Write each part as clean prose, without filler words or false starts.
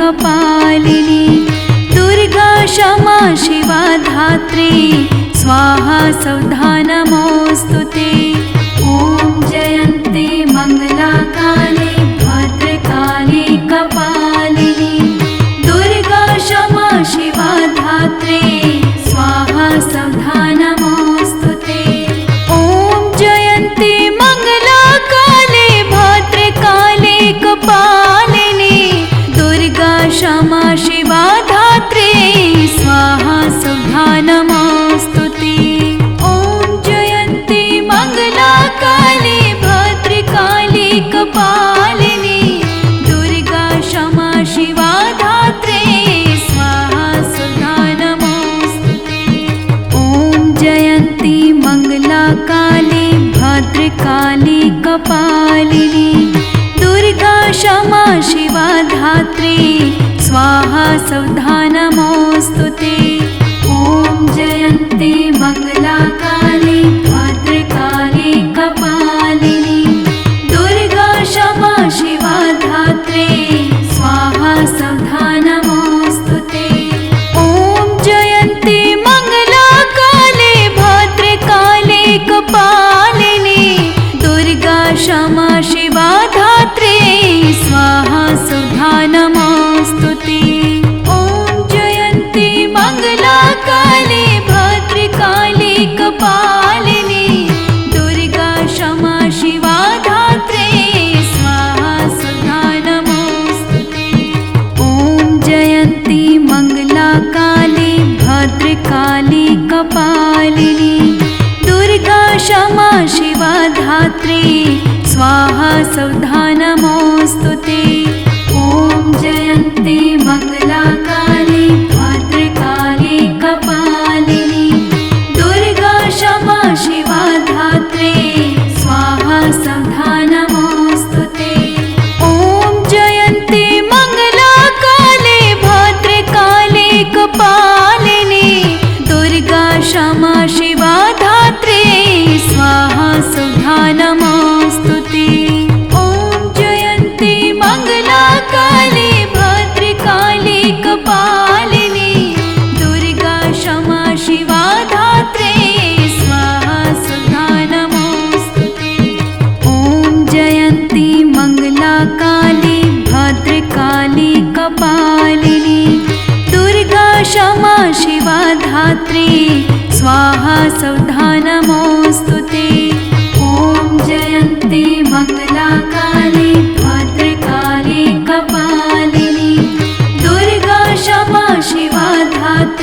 कपालिनी दुर्गा क्षमा शिवा धात्री स्वाहा सौधा नमोऽस्तुते। ॐ जयन्ती मङ्गलाकाले भद्रकाले कपालिनी दुर्गा क्षमा शिवा धात्री स्वाहा सौधा नमोऽस्तुते। ॐ जयन्ती मङ्गलाकाले भद्रकाले कपालिनी दुर्गा क्षमा शिवा धात्री स्वाहा सौधा नमोऽस्तुते। ॐ जयन्ती मङ्गलाकाले भद्रकाले कपालिनी दुर्गा क्षमा शिवा धात्री स्वाहा सौधा नमोऽस्तुते। ॐ जयन्ती मङ्गलाकाले भद्रकाले कपालिनी दुर्गा क्षमा शिवा धात्री स्वाहा सौधा नमोऽस्तुते। ॐ जयन्ती मङ्गलाकाले भद्रकाले कपालिनी दुर्गा क्षमा शिवा धात्री स्वाहा सौधा नमोऽस्तुते। ॐ जयन्ती मङ्गलाकाले भद्रकाले कपालिनी दुर्गा क्षमा शिवा धात्री स्वाहा सौधा नमोऽस्तुते। ॐ जयन्ती मङ्गलाकाले भद्रकाले कपालिनी दुर्गा क्षमा शिवा धात्री स्वाहा सौधा नमोऽस्तुते। ॐ जयन्ती मङ्गलाकाले भद्रकाले कपालिनी दुर्गा क्षमा शिवा धात्री स्वाहा सौधा नमोऽस्तुते। ॐ जयन्ती मङ्गलाकाले भद्रकाले कपालिनी दुर्गा क्षमा शिवा धात्री स्वाहा सौधा नमोऽस्तुते। ॐ जयन्ती मङ्गलाकाले भद्रकाले कपालिनी दुर्गा क्षमा शिवा धात्री स्वाहा सौधा नमोऽस्तुते। ॐ जयन्ती मङ्गलाकाले भद्रकाले कपालिनी दुर्गा क्षमा शिवा धात्री स्वाहा सौधा नमोऽस्तुते। ॐ जयन्ती मङ्गलाकाले भद्रकाले कपालिनी दुर्गा क्षमा शिवा धात्री स्वाहा सौधा नमोऽस्तुते। ॐ जयन्ती मङ्गलाकाले भद्रकाले कपालिनी दुर्गा क्षमा शिवा धात्री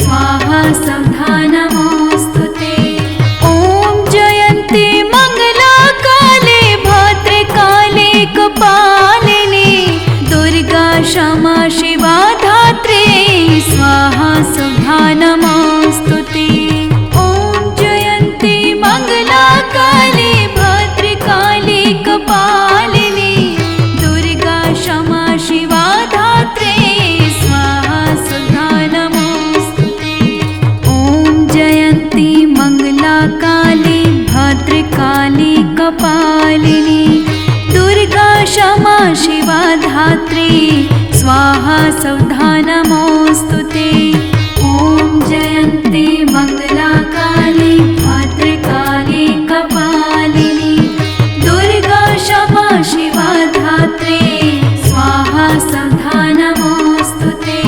स्वाहा सौधा नमोऽस्तुते। ॐ जयन्ती मङ्गलाकाले भद्रकाले कपालिनी दुर्गा क्षमा शिवा धात्री स्वाहा सौधा नमोऽस्तुते। ॐ जयन्ती मङ्गलाकाले भद्रकाले कपालिनी दुर्गा क्षमा शिवा धात्री स्वाहा सौधा नमोऽस्तुते। ॐ जयन्ती मङ्गलाकाले भद्रकाले कपालिनी दुर्गा क्षमा शिवा धात्री स्वाहा सौधा नमोऽस्तुते। ॐ जयन्ती मङ्गलाकाले भद्रकाले कपालिनी दुर्गा क्षमा शिवा धात्री स्वाहा सौधा नमोऽस्तुते।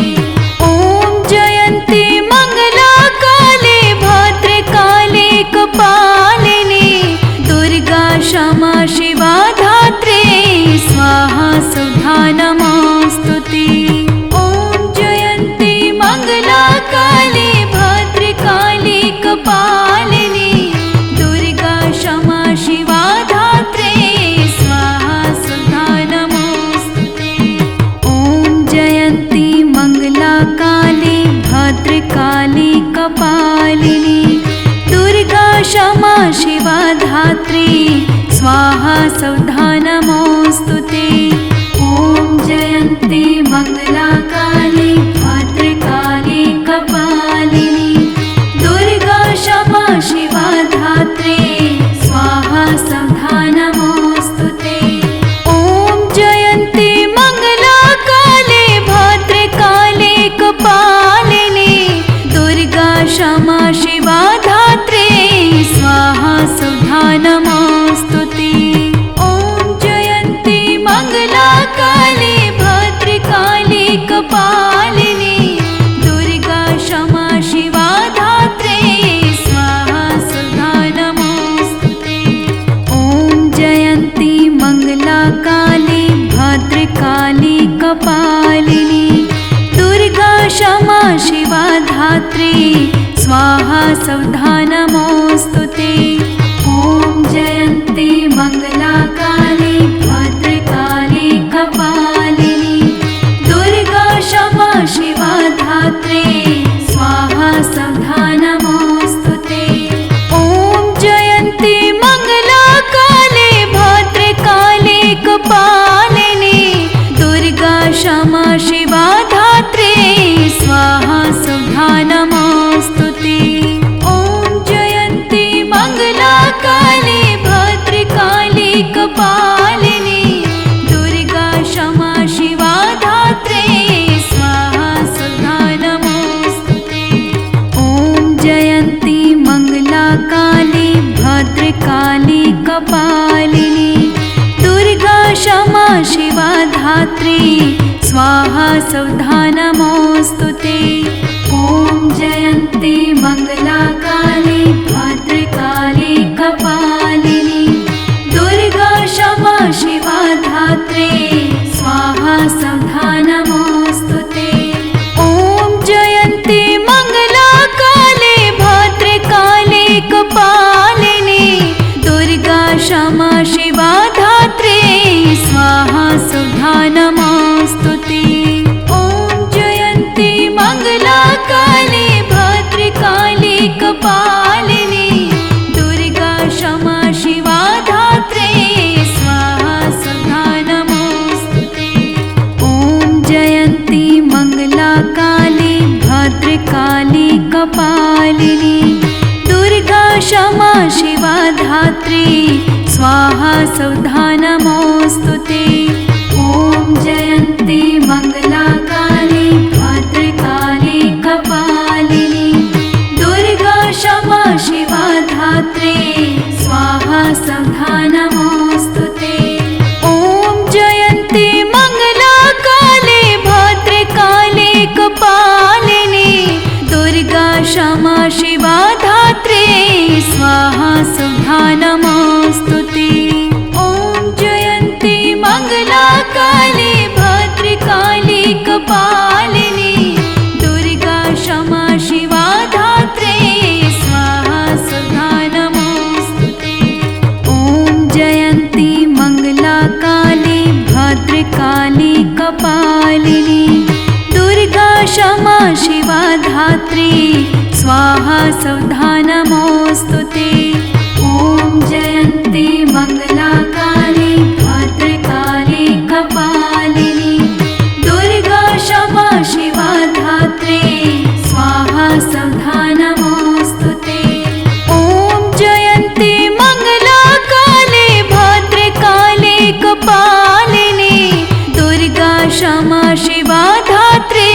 ॐ जयन्ती मङ्गलाकाले भद्रकाले कपालिनी दुर्गा क्षमा शिवा धात्री स्वाहा सौधा नमोऽस्तुते। ॐ जयन्ती मङ्गलाकाले भद्रकाले कपालिनी दुर्गा क्षमा शिवा धात्री स्वाहा सौधा नमोऽस्तुते। ॐ जयन्ती मङ्गलाकाले भद्रकाले कपालिनी दुर्गा क्षमा शिवा धात्री स्वाहा सौधा नमोऽस्तुते। ॐ जयन्ती मङ्गलाकाले भद्रकाले कपालिनी दुर्गा क्षमा शिवा धात्री स्वाहा सौधा नमोऽस्तुते। ॐ जयन्ती मङ्गलाकाले स्वाहा सौधा नमोऽस्तु ते। ॐ जयन्ती मङ्गलाकाली भद्रकाली कपालिनी दुर्गा क्षमा शिवा धात्री स्वाहा सौधा नमोऽस्तु ते। ॐ जयन्ती मङ्गलाकाली भद्रकाली कपालिनी दुर्गा क्षमा शिवा धात्री स्वाहा सौधा नमोऽस्तु ते। ॐ जयन्ती मङ्गलाकाली भद्रकाली कपालिनी दुर्गा क्षमा शिवा धात्री स्वाहा सौधा नमोऽस्तु ते। ॐ जयन्ती मङ्गलाकाली भद्रकाली कपालिनी दुर्गा क्षमा शिवा धात्री स्वाहा सौधा नमोऽस्तु ते। ॐ जयन्ती मङ्गलाकाली भद्रकाली कपालिनी दुर्गा क्षमा शिवा धात्री स्वाहा सौधा नमोऽस्तु ते। ॐ जयन्ती मङ्गलाकाली भद्रकाली कपालिनी दुर्गा क्षमा शिवा धात्री स्वाहा सौधा नमोऽस्तु ते। ॐ जयन्ती मङ्गलाकाली भद्रकाली कपालिनी दुर्गा क्षमा शिवा धात्री स्वाहा सौधा नमोऽस्तु ते। ॐ जयन्ती मङ्गलाकाली भद्रकाली कपालिनी दुर्गा क्षमा शिवा धात्री स्वाहा सौधा नमोऽस्तु ते। ॐ जयन्ती मङ्गलाकाली भद्रकाली कपालिनी दुर्गा क्षमा शिवा धात्री स्वाहा सौधा नमोऽस्तु ते। ॐ जयन्ती मङ्गलाकाली भद्रकाली कपालिनी दुर्गा क्षमा शिवा धात्री स्वाहा सौधा नमोऽस्तु ते। ॐ जयन्ती मङ्गलाकाली भद्रकाली कपालिनी दुर्गा क्षमा शिवा धात्री स्वाहा सौधा नमोऽस्तु ते। ॐ जयन्ती मङ्गलाकाली भद्रकाली कपालिनी दुर्गा क्षमा शिवा धात्री स्वाहा सौधा नमोऽस्तु ते। ॐ जयन्ती मङ्गलाकाली भद्रकाली कपालिनी दुर्गा क्षमा शिवा धात्री स्वाहा सौधा नमोऽस्तु ते। ॐ जयन्ती मङ्गलाकाली भद्रकाली कपालिनी दुर्गा क्षमा शिवा धात्री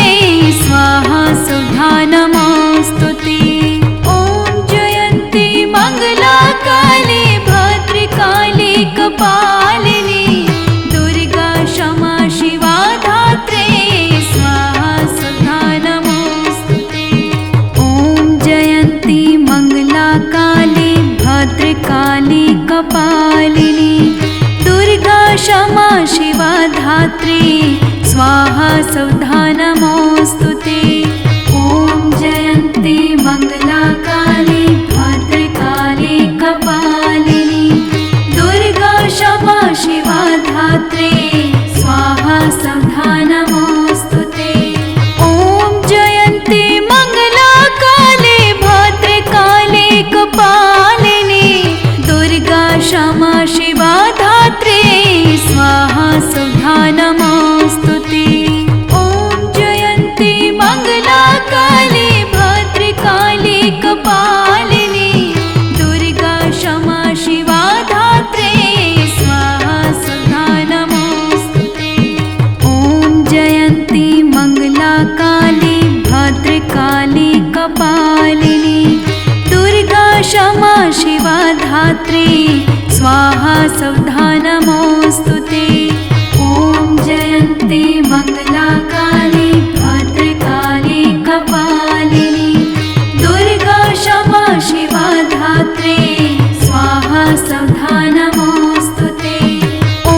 स्वाहा सौधा नमोऽस्तु ते। ॐ जयन्ती मङ्गलाकाली भद्रकाली कपालिनी दुर्गा क्षमा शिवा धात्री स्वाहा सौधा नमोऽस्तु ते। ॐ जयन्ती मङ्गलाकाली भद्रकाली कपालिनी दुर्गा क्षमा शिवा धात्री स्वाहा सौधा नमोऽस्तु ते। ॐ जयन्ती मङ्गलाकाली भद्रकाली कपालिनी दुर्गा क्षमा शिवा धात्री स्वाहा सौधा नमोऽस्तु ते। ॐ जयन्ती मङ्गलाकाली भद्रकाली कपालिनी दुर्गा क्षमा शिवा धात्री स्वाहा सौधा नमोऽस्तु ते। ॐ जयन्ती मङ्गलाकाली भद्रकाली कपालिनी दुर्गा क्षमा शिवा धात्री स्वाहा सौधा नमोऽस्तु ते। ॐ जयन्ती मङ्गलाकाली भद्रकाली कपालिनी दुर्गा क्षमा शिवा धात्री स्वाहा सौधा नमोऽस्तु ते। ॐ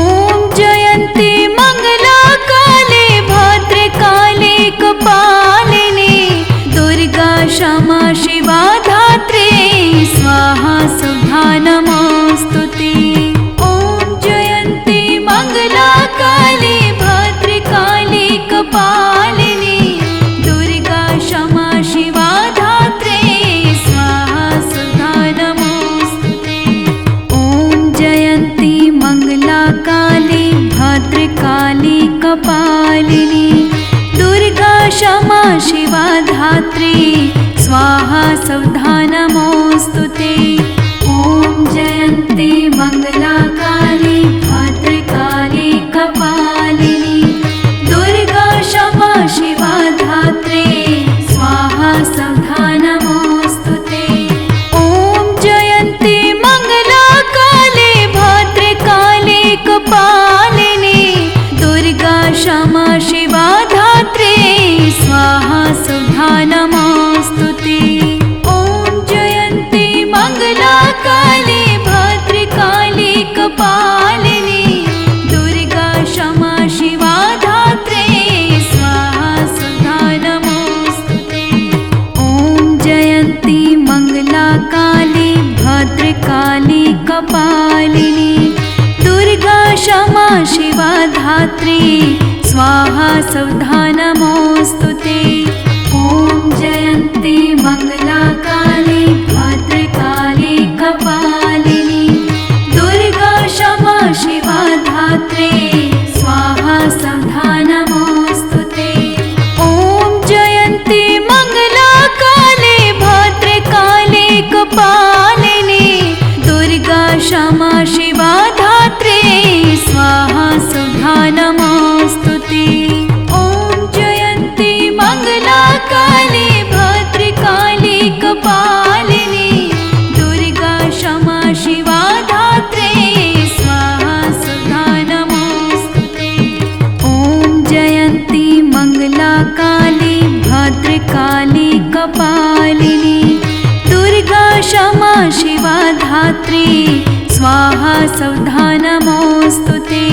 जयन्ती मङ्गलाकाली भद्रकाली कपालिनी दुर्गा क्षमा शिवा धात्री क्षमा शिवा धात्री स्वाहा सौधा नमोऽस्तुते। ॐ जयन्ती मङ्गलाकाली भद्रकाली कपालिनी दुर्गा क्षमा शिवा धात्री स्वाहा सौधा नमोऽस्तुते। ॐ जयन्ती मङ्गलाकाली भद्रकाली कपालिनी दुर्गा क्षमा शिवा धात्री स्वाहा सौधा नमोऽस्तुते। ॐ जयन्ती मङ्गलाकाली भद्रकाली कपालिनी दुर्गा क्षमा शिवा धात्री स्वाहा सौधा नमोऽस्तुते। ॐ जयन्ती मङ्गलाकाली भद्रकाली कपालिनी दुर्गा क्षमा शिवा धात्री स्वाहा सौधा नमोऽस्तुते। ॐ जयन्ती मङ्गलाकाली भद्रकाली कपालिनी दुर्गा क्षमा शिवा धात्री स्वाहा सौधा नमोऽस्तुते। ॐ जयन्ती मङ्गलाकाली भद्रकाली कपालिनी दुर्गा क्षमा शिवा धात्री स्वाहा सौधा नमोऽस्तुते। ॐ जयन्ती मङ्गलाकाली भद्रकाली कपालिनी दुर्गा क्षमा शिवा धात्री स्वाहा सौधा नमोऽस्तुते। ॐ जयन्ती मङ्गलाकाली भद्रकाली कपालिनी दुर्गा क्षमा शिवा धात्री स्वाहा सौधा नमोऽस्तुते।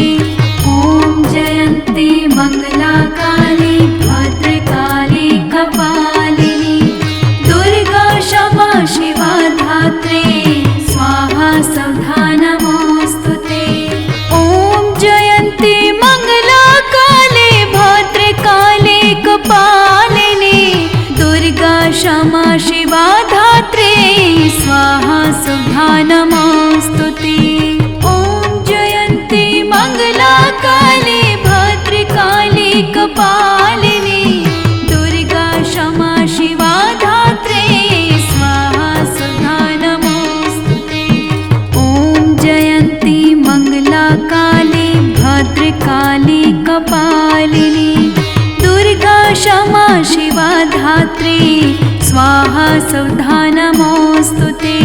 ॐ जयन्ती मङ्गलाकाली भद्रकाली कपालिनी दुर्गा क्षमा शिवा धात्री स्वाहा सौधा नमोऽस्तुते। ॐ जयन्ती मङ्गलाकाली भद्रकाली कपालिनी दुर्गा क्षमा शिवा धात्री स्वाहा सौधा नमोऽस्तुते। ॐ जयन्ती मङ्गलाकाली भद्रकाली कपालिनी दुर्गा क्षमा शिवा धात्री स्वाहा सौधा नमोऽस्तुते। ॐ जयन्ती मङ्गलाकाली भद्रकाली कपालिनी दुर्गा क्षमा शिवा धात्री स्वाहा सौधा नमोऽस्तुते।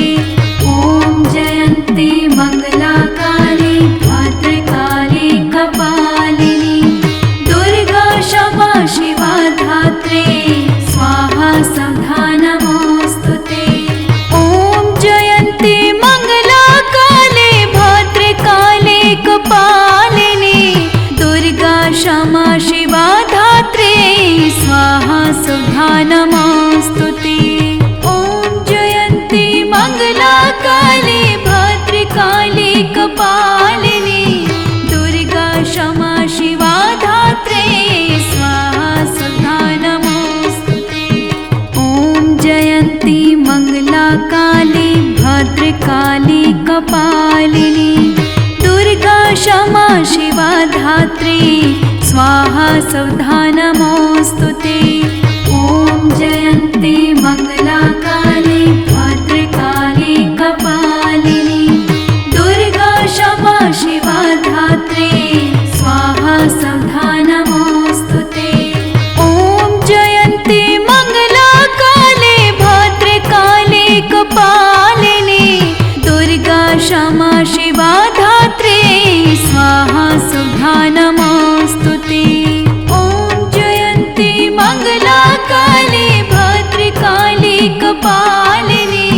ॐ जयन्ती मङ्गलाकाली भद्रकाली कपालिनी दुर्गा क्षमा शिवा धात्री स्वाहा सौधा नमोऽस्तुते। ॐ जयन्ती मङ्गलाकाली भद्रकाली कपालिनी दुर्गा क्षमा शिवा धात्री स्वाहा सौधा नमोऽस्तुते। ॐ जयन्ती मङ्गलाकाली भद्रकाली कपालिनी दुर्गा क्षमा शिवा धात्री स्वाहा सौधा नमोऽस्तुते। ॐ जयन्ती मङ्गलाकाली भद्रकाली कपालिनी दुर्गा क्षमा शिवा धात्री स्वाहा सौधा नमोऽस्तुते। ॐ जयन्ती मङ्गलाकाली भद्रकाली कपालिनी दुर्गा क्षमा शिवा धात्री स्वाहा सौधा नमोऽस्तुते। ॐ जयन्ती मङ्गलाकाली भद्रकाली कपालिनी दुर्गा क्षमा शिवा धात्री स्वाहा सौधा नमोऽस्तुते। ॐ जयन्ती मङ्गलाकाली भद्रकाली कपालिनी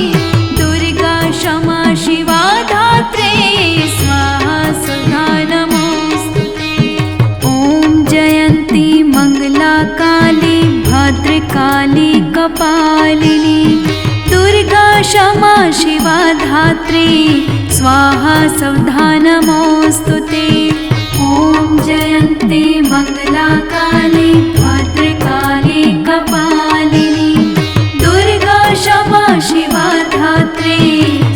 दुर्गा क्षमा शिवा धात्री स्वाहा सौधा नमोऽस्तुते। ॐ जयन्ती मङ्गलाकाली भद्रकाली कपालिनी दुर्गा क्षमा शिवा धात्री स्वाहा सौधा नमोऽस्तुते। ॐ जयन्ती मङ्गलाकाली भद्रकाली कपालिनी दुर्गा क्षमा शिवा धात्री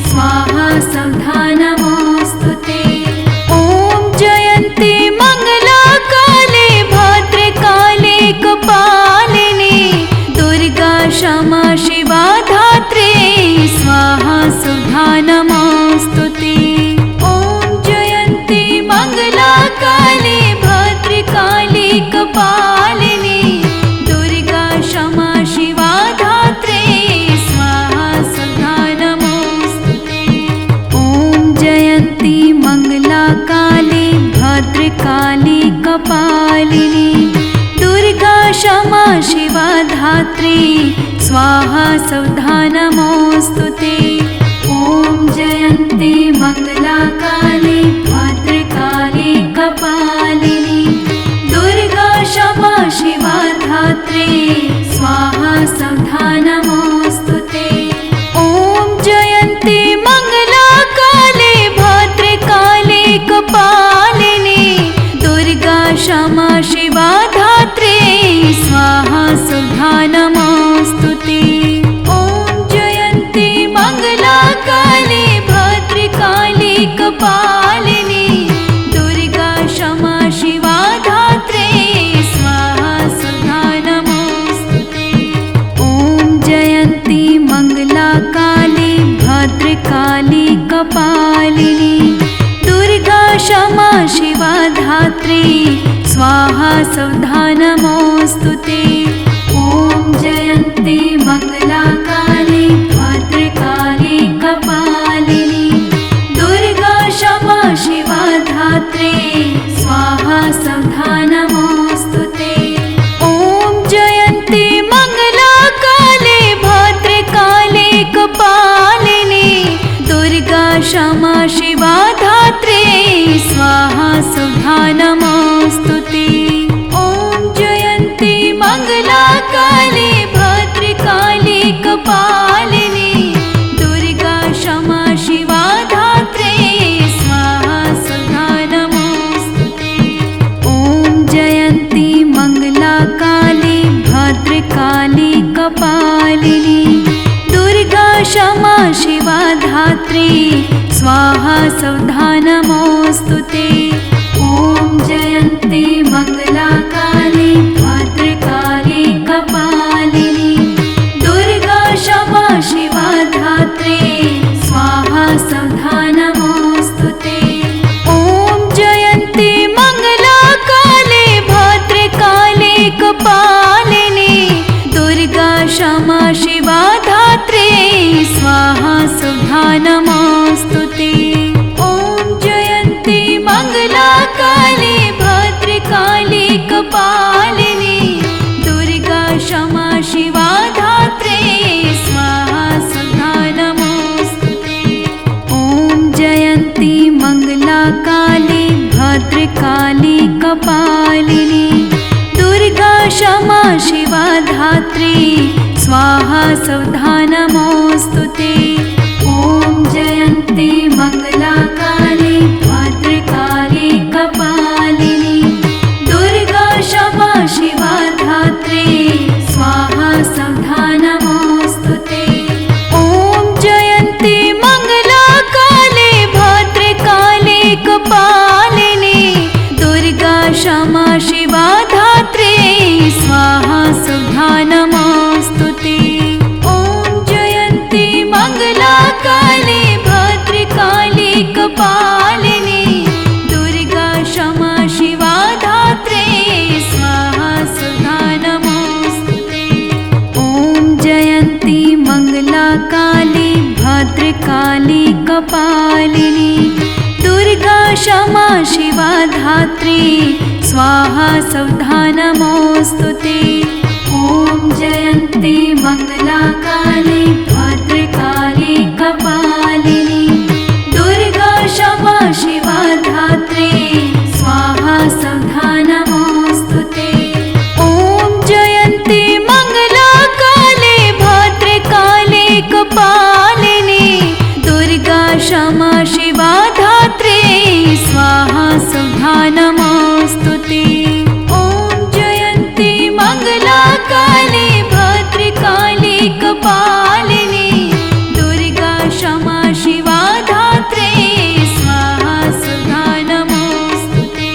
स्वाहा सौधा नमोऽस्तुते। ॐ जयन्ती मङ्गलाकाली भद्रकाली कपालिनी धात्री स्वाहा सौधा नमोऽस्तु ते। ॐ जयन्ती मङ्गलाकाली भद्रकाली कपालिनी दुर्गा क्षमा शिवा धात्री स्वाहा सौधा नमोऽस्तु ते। ॐ जयन्ती मङ्गलाकाली भद्रकाली कपालिनी दुर्गा क्षमा शिवा धात्री स्वाहा सौधा नमोऽस्तु ते। ॐ जयन्ती मङ्गलाकाली भद्रकाली कपालिनी दुर्गा क्षमा शिवा धात्री स्वाहा सौधा नमोऽस्तु ते। ॐ जयन्ती मङ्गलाकाली भद्रकाली कपालिनी दुर्गा क्षमा शिवा धात्री स्वाहा सौधा नमोऽस्तु ते। ॐ जयन्ती मङ्गलाकाली भद्रकाली कपालिनी दुर्गा क्षमा शिवा धात्री स्वाहा सौधा नमोऽस्तु ते। ॐ जयन्ती मङ्गलाकाली भद्रकाली कपालिनी दुर्गा क्षमा शिवा धात्री स्वाहा सौधा नमोऽस्तु ते। ॐ जयन्ती मङ्गलाकाली भद्रकाली कपालिनी दुर्गा क्षमा शिवा धात्री स्वाहा सौधा नमोऽस्तु ते। ॐ जयन्ती मङ्गलाकाली भद्रकाली कपालिनी दुर्गा क्षमा शिवा धात्री स्वाहा सौधा नमोऽस्तु ते। ॐ जयन्ती मङ्गलाकाली भद्रकाली कपालिनी दुर्गा क्षमा शिवा धात्री स्वाहा सौधा नमोऽस्तु ते। ॐ जयन्ती मङ्गलाकाली भद्रकाली कपालिनी दुर्गा क्षमा शिवा धात्री स्वाहा सौधा नमोऽस्तु ते। ॐ जयन्ती मङ्गलाकाली भद्रकाली कपालिनी दुर्गा क्षमा शिवा धात्री स्वाहा सौधा नमोऽस्तु ते। ॐ जयन्ती मङ्गलाकाली भद्रकाली कपालिनी दुर्गा क्षमा शिवा धात्री स्वाहा सौधा नमोऽस्तु ते। ॐ जयन्ती मङ्गलाकाली भद्रकाली कपालिनी दुर्गा क्षमा शिवा धात्री स्वाहा सौधा नमोऽस्तु ते। ॐ जयन्ती मङ्गलाकाली भद्रकाली कपालिनी दुर्गा क्षमा शिवा धात्री स्वाहा सौधा नमोऽस्तु ते। ॐ जयन्ती मङ्गलाकाली भद्रकाली कपालिनी दुर्गा क्षमा शिवा धात्री स्वाहा सौधा नमोऽस्तु ते। ॐ जयन्ती मङ्गलाकाली भद्रकाली कपालिनी दुर्गा क्षमा शिवा धात्री स्वाहा सौधा नमोऽस्तु ते। ॐ जयन्ती मङ्गलाकाली भद्रकाली कपालिनी दुर्गा क्षमा शिवा धात्री स्वाहा सौधा नमोऽस्तु ते। ॐ जयन्ती मङ्गलाकाली भद्रकाली कपालिनी दुर्गा क्षमा शिवा धात्री स्वाहा सौधा नमोऽस्तु ते। ॐ जयन्ती मङ्गलाकाली भद्रकाली कपालिनी दुर्गा क्षमा शिवा धात्री स्वाहा सौधा नमोऽस्तु ते।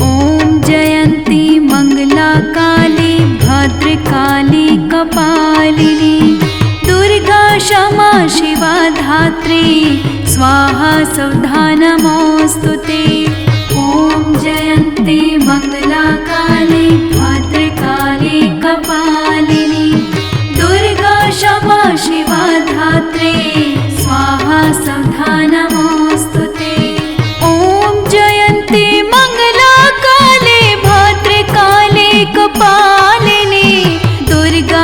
ॐ जयन्ती मङ्गलाकाली भद्रकाली कपालिनी दुर्गा क्षमा शिवा धात्री स्वाहा सौधा नमोऽस्तु ते। ॐ जयन्ती मङ्गलाकाली भद्रकाली कपालिनी दुर्गा क्षमा शिवा धात्री स्वाहा सौधा नमोऽस्तु ते। ॐ जयन्ती मङ्गलाकाली भद्रकाली कपालिनी दुर्गा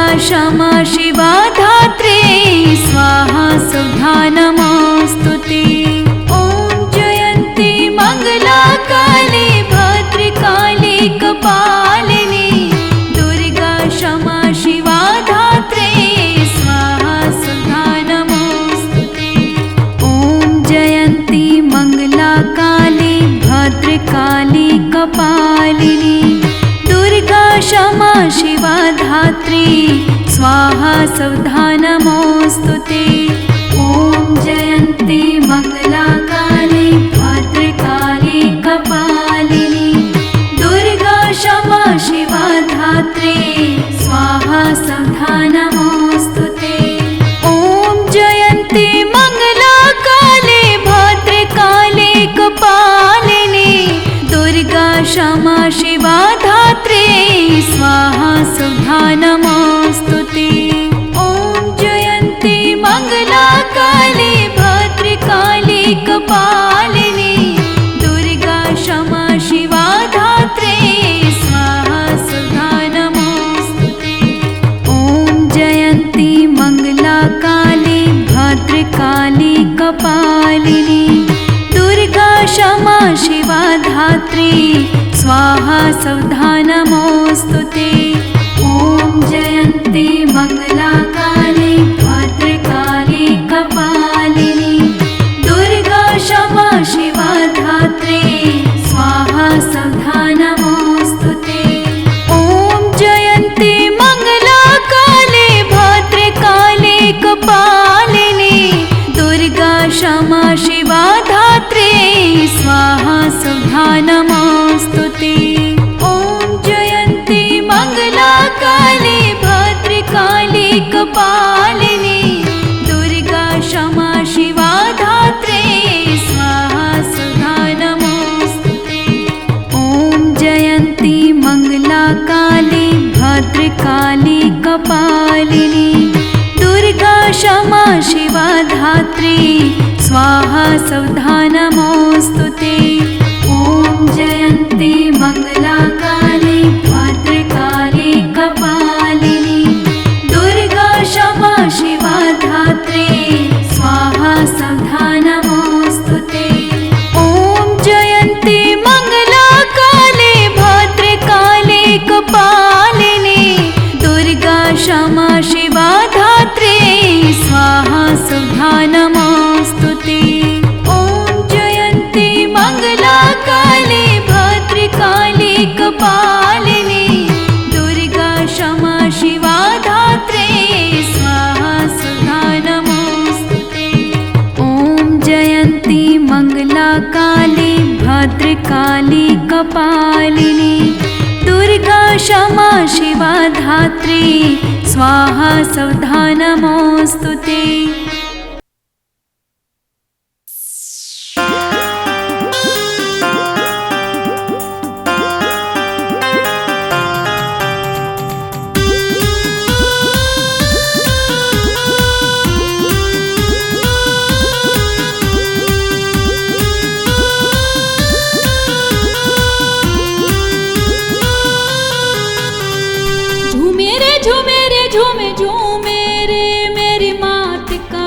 भद्रकाली कपालिनी दुर्गा क्षमा शिवा धात्री स्वाहा सौधा नमोऽस्तुते। ॐ जयन्ती मङ्गलाकाली भद्रकाली कपालिनी दुर्गा क्षमा शिवा धात्री स्वाहा सौधा नमोऽस्तुते। ॐ जयन्ती मङ्गलाकाली भद्रकाली कपालिनी दुर्गा क्षमा शिवा धात्री स्वाहा सौधा नमोऽस्तुते। ॐ जयन्ती मङ्गलाकाली भद्रकाली कपालिनी दुर्गा क्षमा शिवा धात्री स्वाहा सौधा नमोऽस्तुते। ॐ जयन्ती मङ्गलाकाली भद्रकाली कपालिनी दुर्गा क्षमा शिवा धात्री स्वाहा सौधा नमोऽस्तुते। ॐ जयन्ती मङ्गलाकाली भद्रकाली कपालिनी दुर्गा क्षमा शिवा धात्री स्वाहा सौधा नमोऽस्तुते। ॐ जयन्ती मङ्गलाकाली भद्रकाली कपालिनी दुर्गा क्षमा शिवा धात्री स्वाहा सौधा नमोऽस्तुते। ॐ जयन्ती मङ्गलाकाली भद्रकाली कपालिनी दुर्गा क्षमा शिवा धात्री स्वाहा सौधा नमोऽस्तुते। ॐ जयन्ती मङ्गलाकाली भद्रकाली कपालिनी दुर्गा क्षमा शिवा धात्री स्वाहा सौधा नमोऽस्तुते। ॐ जयन्ती मङ्गलाकाली भद्रकाली कपालिनी दुर्गा क्षमा शिवा धात्री स्वाहा सौधा नमोऽस्तुते। ॐ जयन्ती मङ्गलाकाली भद्रकाली कपालिनी दुर्गा क्षमा शिवा धात्री स्वाहा सौधा नमोऽस्तुते। ॐ जयन्ती मङ्गलाकाली भद्रकाली कपालिनी दुर्गा क्षमा शिवा धात्री स्वाहा सौधा नमोऽस्तुते। ॐ जयन्ती मङ्गलाकाली भद्रकाली कपालिनी दुर्गा क्षमा शिवा धात्री स्वाहा सौधा नमोऽस्तुते। झूमे रे झूमे रे झूमे झूमे रे मेरी मात का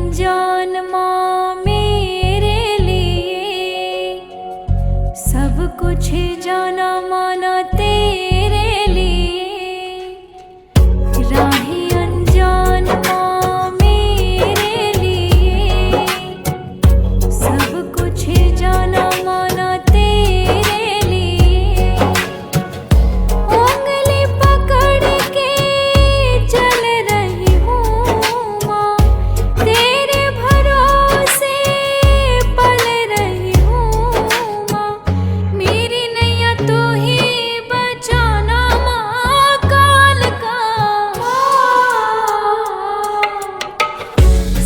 अनजान माँ मेरे लिए सब कुछ जाना माना तेरे लिए। राही अनजान माँ मेरे लिए सब कुछ जाना माना तेरे लिए। उंगली पकड़ के चल रही हूँ माँ, तेरे भरोसे पल रही हूँ माँ। मेरी नैया तू ही बचाना माँ काल का।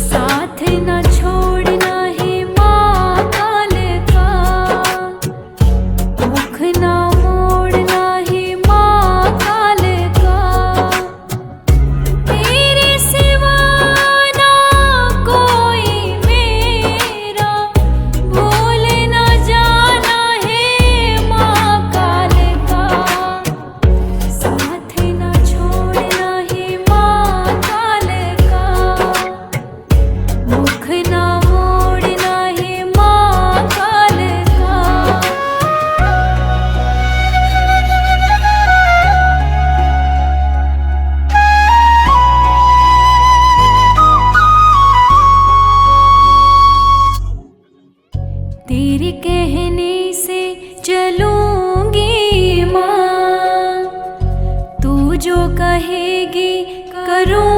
साथ न छोड़ना है माँ काल का, मुख न मोड़ना है माँ काल का। तेरे सिवा ना कोई मेरा, भूल न जाना है माँ काल का। साथ न छोड़ना है माँ काल का, मुख न मोड़ना है माँ काल का। तेरे कहने से चलूंगी माँ, तू जो कहेगी करूँ